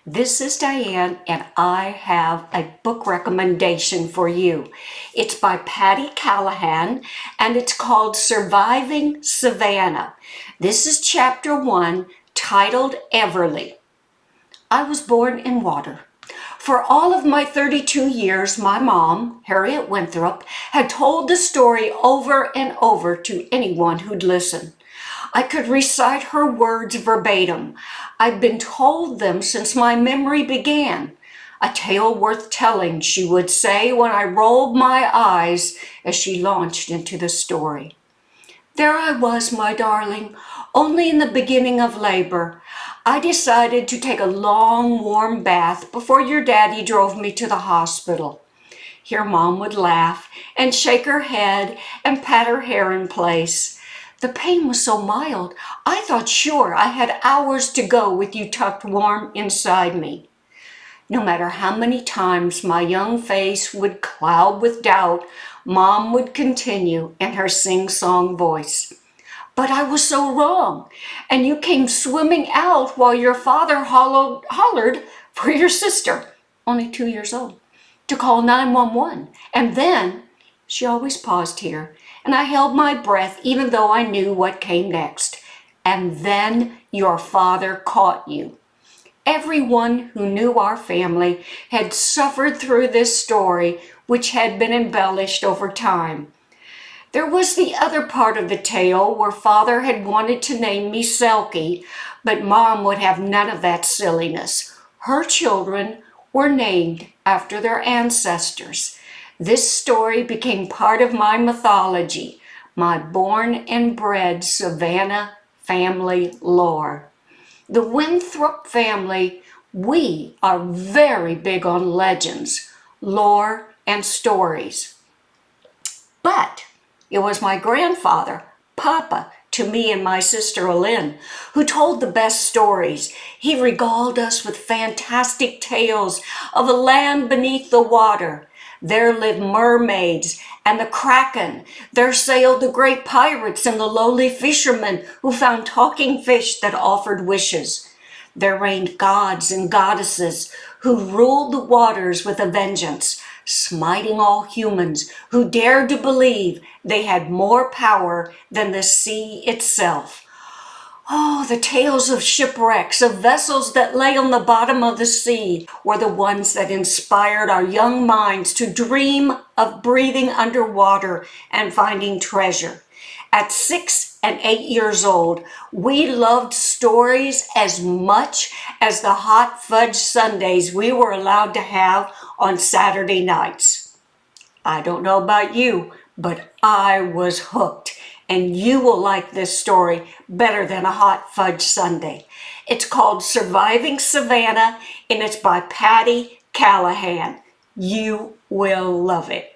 This is DiAnn, and I have a book recommendation for you. It's by Patti Callahan, and it's called Surviving Savannah. This is chapter 1, titled Everly. I was born in water. For all of my 32 years, my mom, Harriet Winthrop, had told the story over and over to anyone who'd listen. I could recite her words verbatim. I'd been told them since my memory began. A tale worth telling, she would say when I rolled my eyes as she launched into the story. There I was, my darling, only in the beginning of labor. I decided to take a long, warm bath before your daddy drove me to the hospital. Here Mom would laugh and shake her head and pat her hair in place. The pain was so mild, I thought sure I had hours to go with you tucked warm inside me. No matter how many times my young face would cloud with doubt, Mom would continue in her sing-song voice. But I was so wrong, and you came swimming out while your father hollered for your sister, only 2 years old, to call 911. And then, she always paused here, and I held my breath even though I knew what came next. And then your father caught you. Everyone who knew our family had suffered through this story, which had been embellished over time. There was the other part of the tale where Father had wanted to name me Selkie, but Mom would have none of that silliness. Her children were named after their ancestors. This story became part of my mythology, my born and bred Savannah family lore. The Winthrop family, we are very big on legends, lore, and stories. But it was my grandfather, Papa, to me and my sister Alin, who told the best stories. He regaled us with fantastic tales of a land beneath the water. There lived mermaids and the kraken. There sailed the great pirates and the lowly fishermen who found talking fish that offered wishes. There reigned gods and goddesses who ruled the waters with a vengeance, smiting all humans who dared to believe they had more power than the sea itself. Oh, the tales of shipwrecks, of vessels that lay on the bottom of the sea, were the ones that inspired our young minds to dream of breathing underwater and finding treasure. At 6 and 8 years old, we loved stories as much as the hot fudge sundaes we were allowed to have on Saturday nights. I don't know about you, but I was hooked. And you will like this story better than a hot fudge sundae. It's called Surviving Savannah, and it's by Patti Callahan. You will love it.